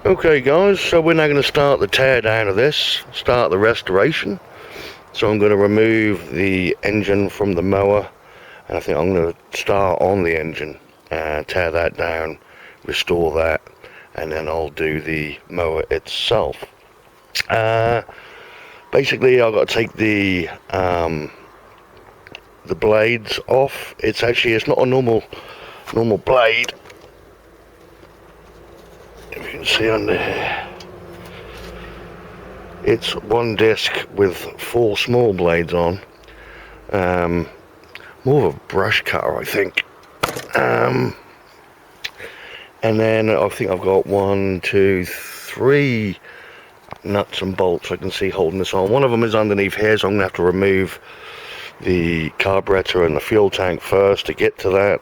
Okay guys, so we're now going to start the tear down of this, start the restoration. So I'm going to remove the engine from the mower, and I think I'm going to start on the engine and tear that down, restore that, and then I'll do the mower itself. Basically I've got to take the blades off. It's not a normal blade. If you can see under here, it's one disc with 4 small blades on. More of a brush cutter, I think. And then I think I've got 1, 2, 3 nuts and bolts I can see holding this on. One of them is underneath here, so I'm going to have to remove the carburetor and the fuel tank first to get to that.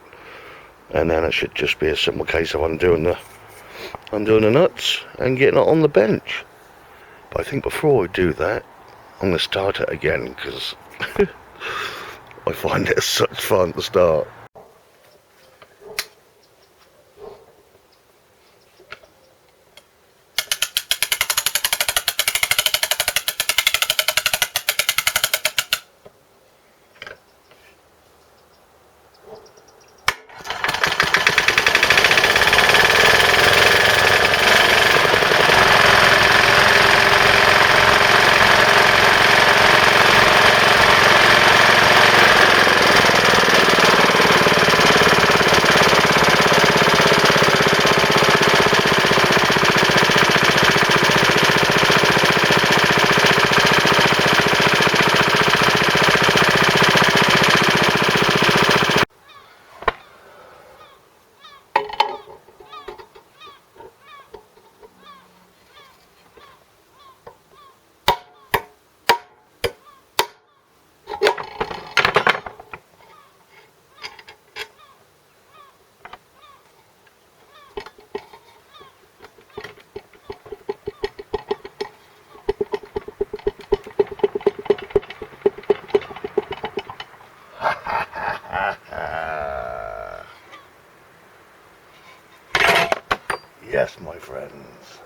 And then it should just be a simple case of undoing the nuts and getting it on the bench. But I think before I do that, I'm going to start it again, because I find it such fun to start. Yes, my friends.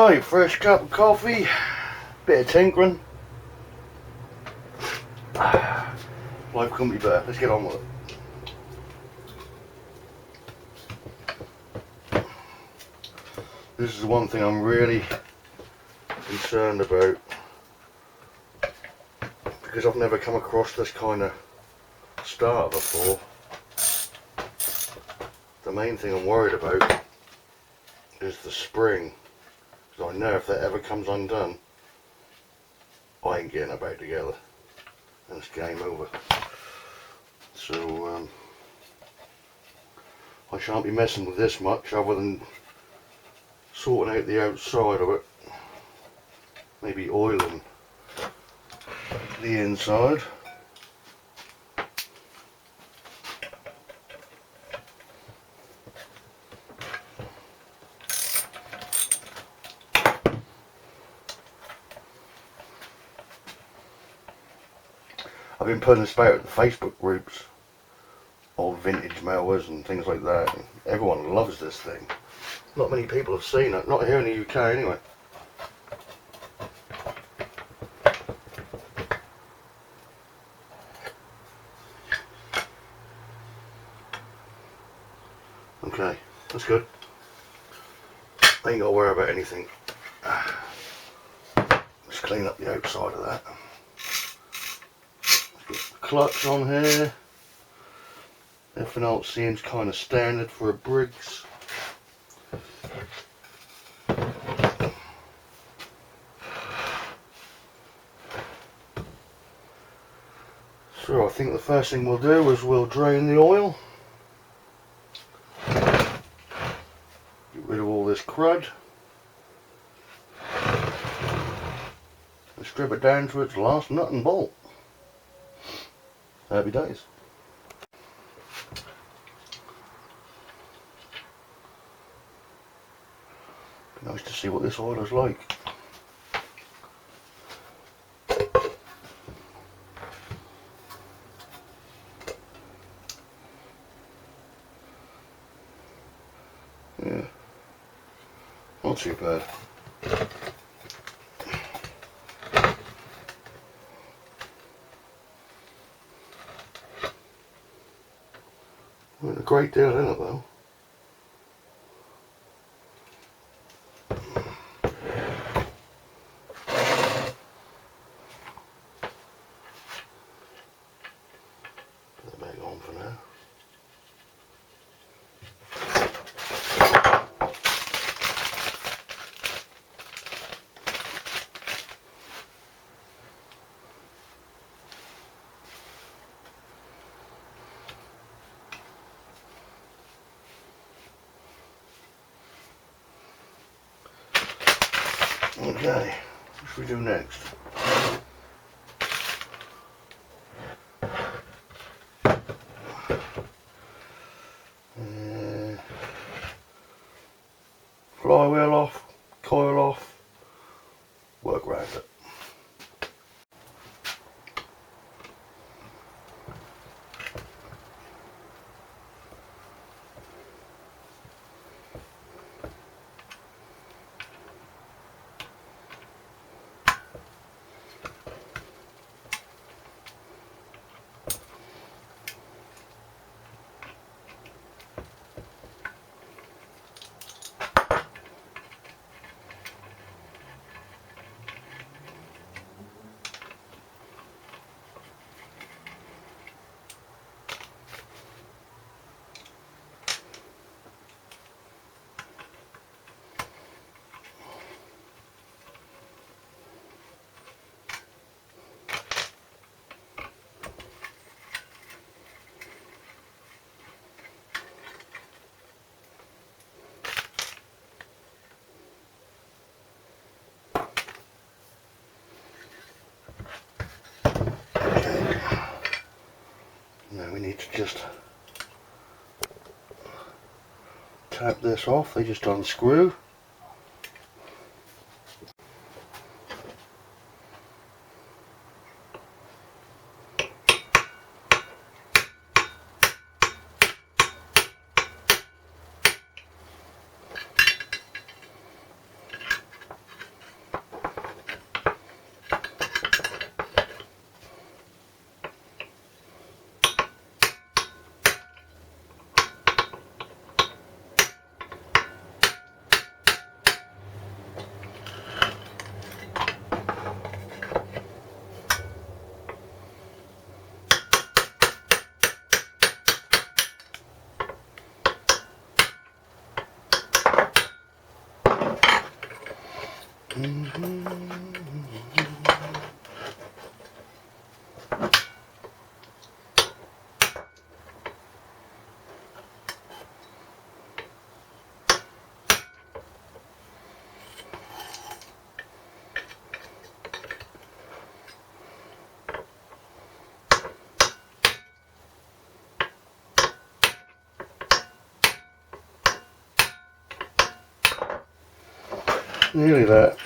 Right, fresh cup of coffee, bit of tinkering. Life couldn't be better. Let's get on with it. This is the one thing I'm really concerned about, because I've never come across this kind of starter before. The main thing I'm worried about is the spring, because I know if that ever comes undone, I ain't getting it back together and it's game over. So I shan't be messing with this much other than sorting out the outside of it, maybe oiling the inside. I've been putting this about in Facebook groups of vintage mowers and things like that. Everyone loves this thing. Not many people have seen it, not here in the UK anyway. Okay, that's good. I ain't got to worry about anything. Let's clean up the outside of that. Let's get the clutch on here. Everything else seems kind of standard for a Briggs. So I think the first thing we'll do is we'll drain the oil. Get rid of all this crud. And strip it down to its last nut and bolt. Happy days. Be nice to see what this oil is like. Yeah, not too bad. Not a great deal in it though. Put that back on for now. Okay, what should we do next? Flywheel off, coil off, work around it. Now we need to just tap this off. They just unscrew. Nearly there.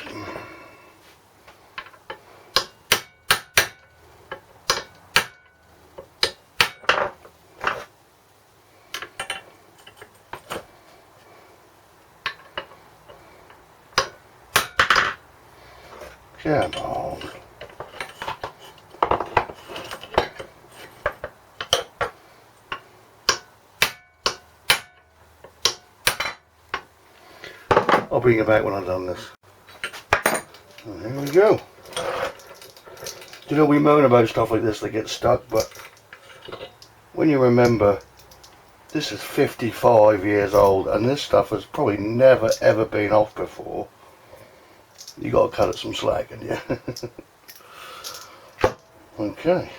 Come on. I'll bring it back when I've done this. And here we go. You know, we moan about stuff like this that gets stuck, but when you remember this is 55 years old and this stuff has probably never ever been off before, you got to cut it some slack, and yeah. Okay.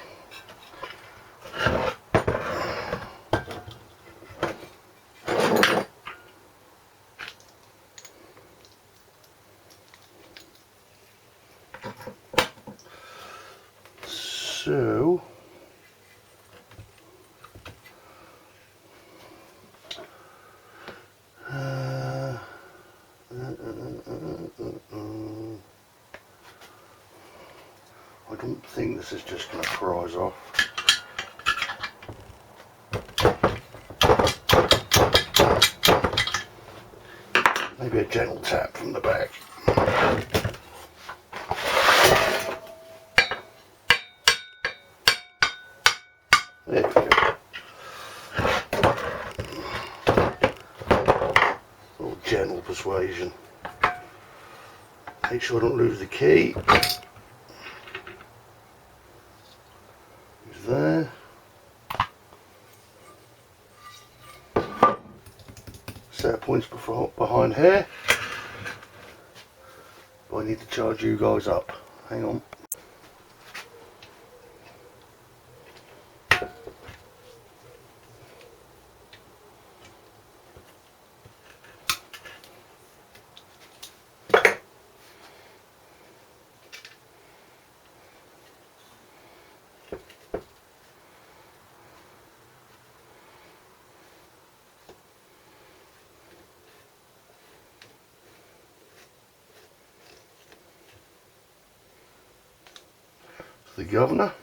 So I don't think this is just going to prise off. Maybe a gentle tap from the back. There we go. A little gentle persuasion. Make sure I don't lose the key. It's there. Set of points behind here. But I need to charge you guys up. Hang on. The governor.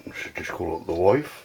I should just call it the wife.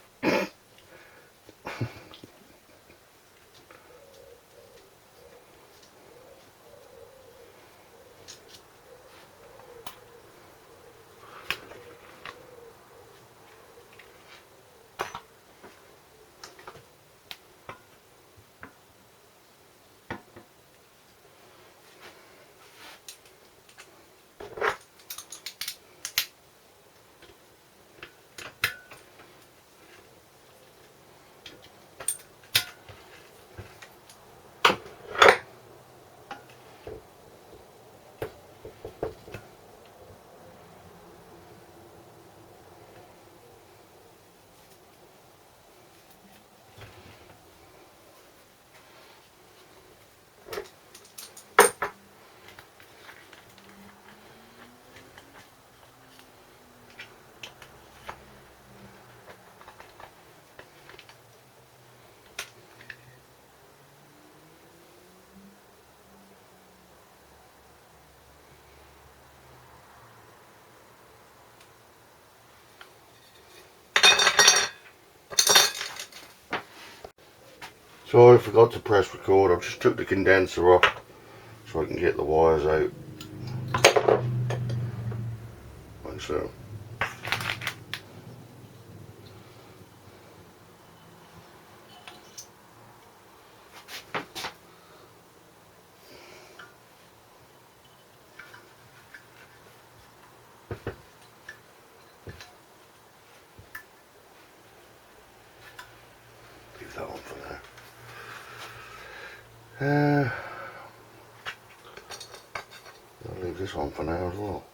Sorry, I forgot to press record. I just took the condenser off so I can get the wires out. Like so. Leave that on for now. I'll leave this on for now as well.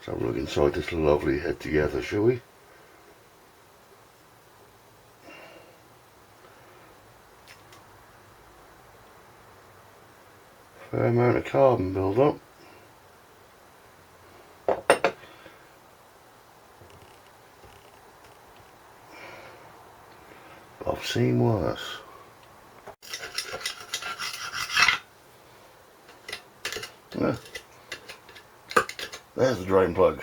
Let's have a look inside this lovely head together, shall we? Fair amount of carbon build up. I've seen worse. Yeah. There's the drain plug.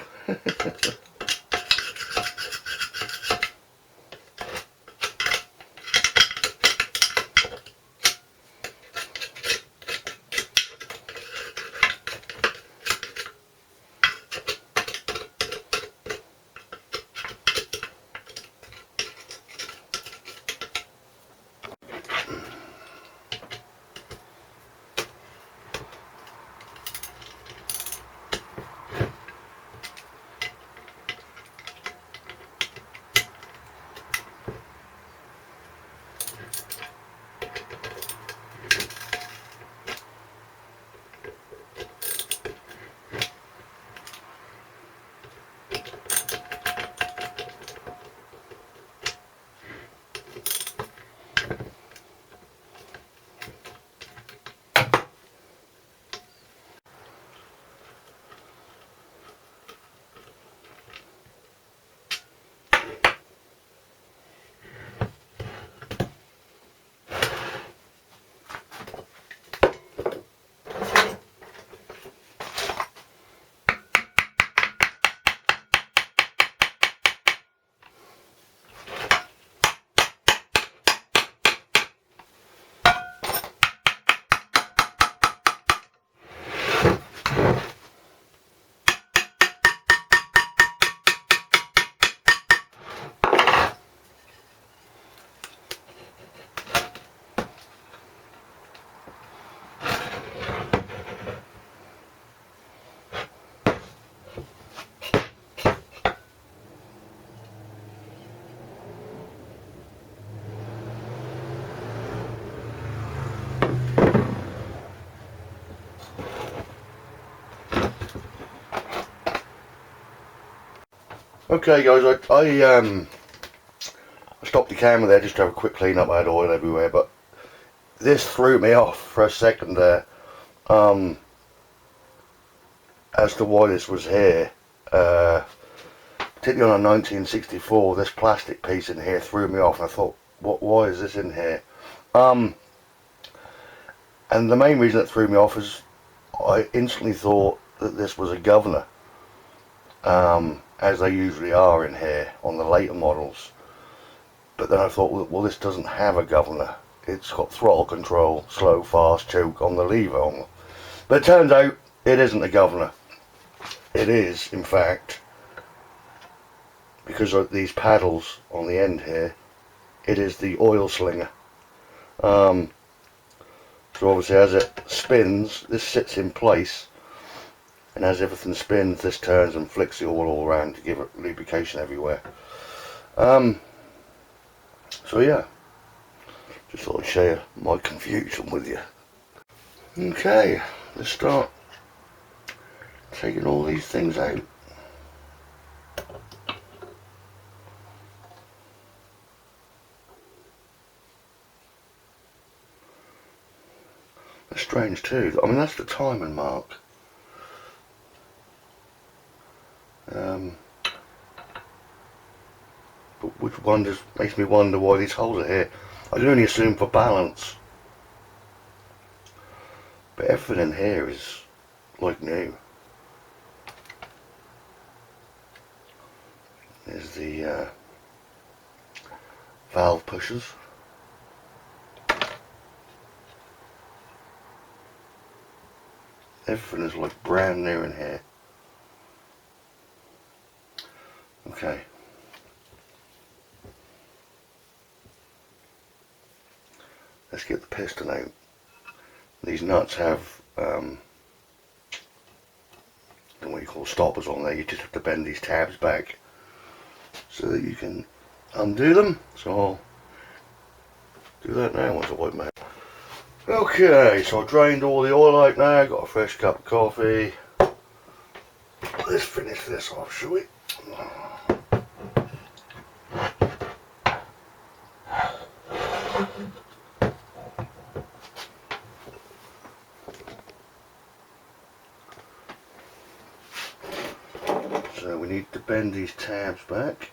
Okay guys, I stopped the camera there just to have a quick clean up. I had oil everywhere, but this threw me off for a second there as to why this was here. Particularly on a 1964, this plastic piece in here threw me off, and I thought, why is this in here? And the main reason it threw me off is I instantly thought that this was a governor, as they usually are in here on the later models. But then I thought, well, this doesn't have a governor. It's got throttle control, slow, fast, choke on the lever. But it turns out it isn't a governor. It is, in fact, because of these paddles on the end here, it is the oil slinger. So obviously as it spins, this sits in place, and as everything spins, this turns and flicks the oil all around to give it lubrication everywhere. So yeah, just thought I'd share my confusion with you. Okay, let's start taking all these things out. That's strange too. I mean, that's the timing mark. But which one just makes me wonder why these holes are here. I can only assume for balance. But everything in here is like new. There's the valve pushers. Everything is like brand new in here. Okay. Let's get the piston out. These nuts have what you call stoppers on there. You just have to bend these tabs back so that you can undo them. So I'll do that now once I wipe them out. Okay, so I drained all the oil out now, got a fresh cup of coffee. Let's finish this off, shall we? So we need to bend these tabs back.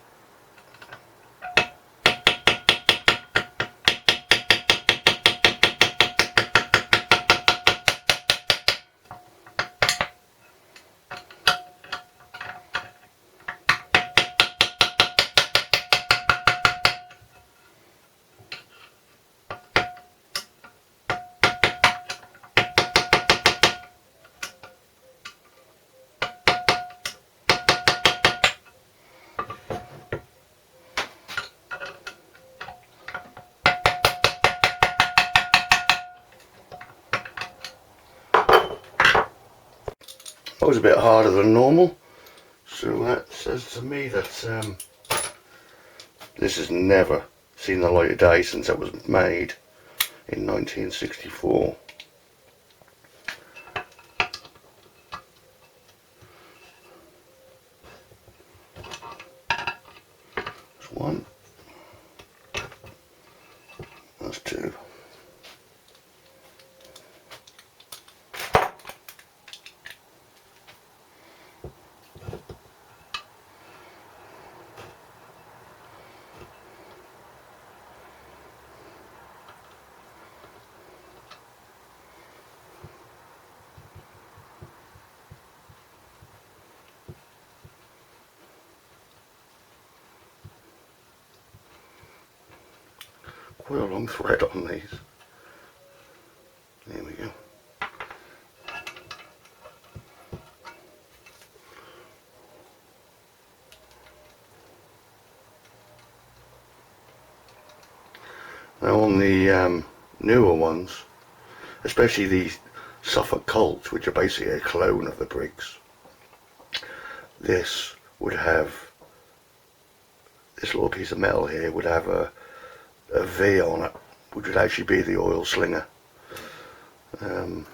That was a bit harder than normal, so that says to me that this has never seen the light of day since it was made in 1964. That's one, that's two. Quite a long thread on these. There we go. Now on the newer ones, especially these Suffolk Colts, which are basically a clone of the Briggs, this would have, this little piece of metal here would have a V on it, which would actually be the oil slinger. There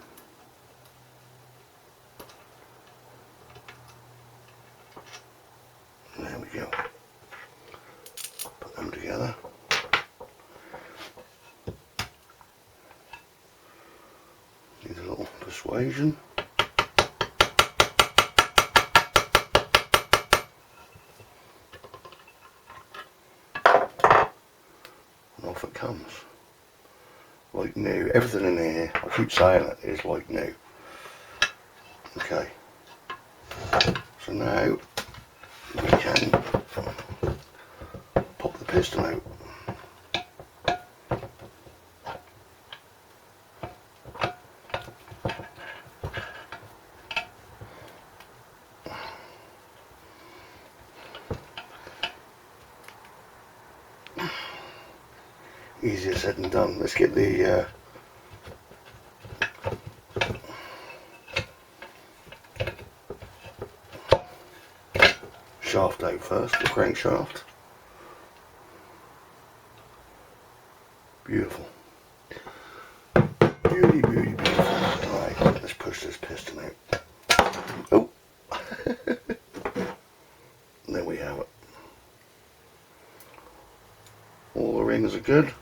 we go. Put them together. Need a little persuasion. And off it comes. Like new. Everything in here, I keep saying it, is like new. Okay. So now we can pop the piston out. Easier said than done. Let's get the shaft out first, the crankshaft. Beautiful. Beauty, beauty, beautiful. Right, let's push this piston out. Oh! There we have it. All the rings are good.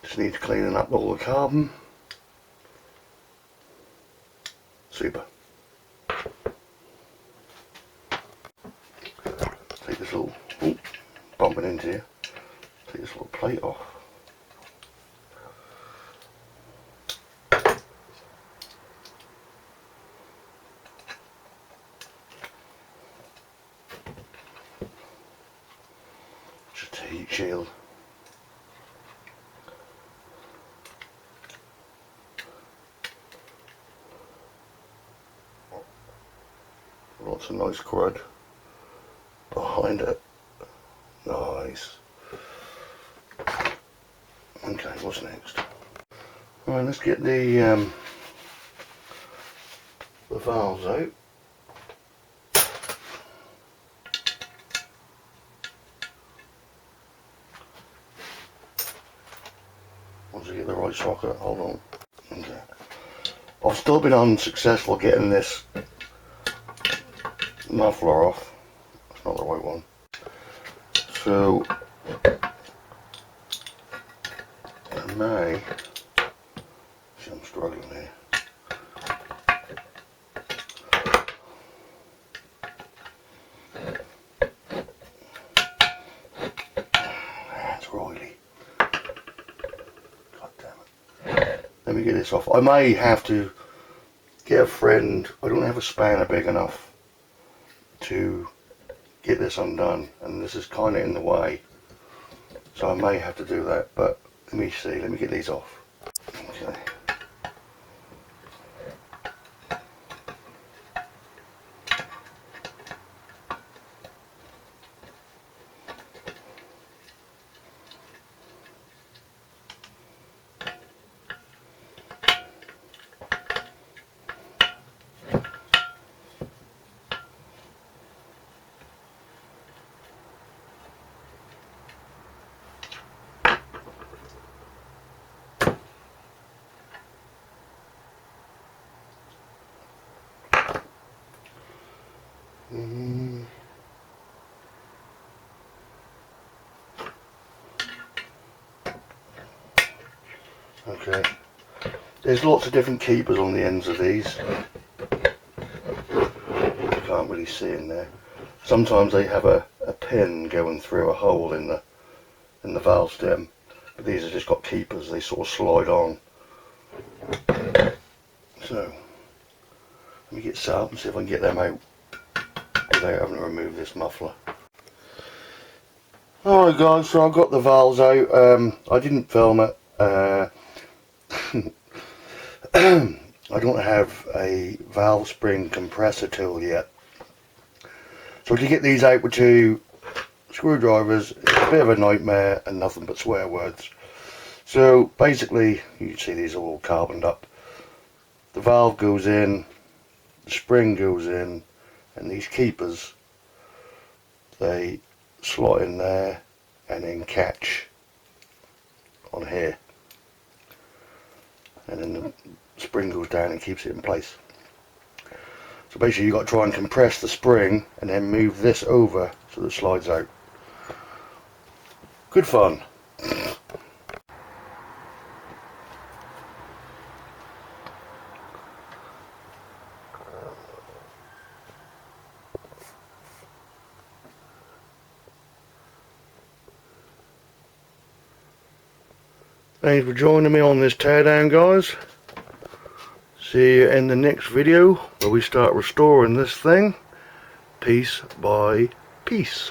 Just need to clean up all the carbon. Super. Take this little, bumping into you. Take this little plate off. Just a heat shield. Lots of nice crud behind it. Nice. Okay, what's next? Alright, let's get the valves out. Once I get the right socket, hold on. Okay. I've still been unsuccessful getting this muffler off. It's not the right one. So I may, see, I'm struggling here. That's roily. God damn it. Let me get this off. I may have to get a friend. I don't have a spanner big enough to get this undone, and this is kind of in the way, so I may have to do that, but let me see, let me get these off. Okay. Okay, there's lots of different keepers on the ends of these. You can't really see in there. Sometimes they have a pin going through a hole in the valve stem, but these have just got keepers. They sort of slide on. So let me get set up and see if I can get them out without having to remove this muffler. Alright guys, so I got the valves out. I didn't film it. I don't have a valve spring compressor tool yet. So to get these out with 2 screwdrivers, it's a bit of a nightmare and nothing but swear words. So basically, you can see these are all carboned up. The valve goes in, the spring goes in, and these keepers, they slot in there and then catch on here. And then the spring goes down and keeps it in place. So basically you've got to try and compress the spring and then move this over so that it slides out. Good fun. Thanks for joining me on this teardown, guys. See you in the next video where we start restoring this thing piece by piece.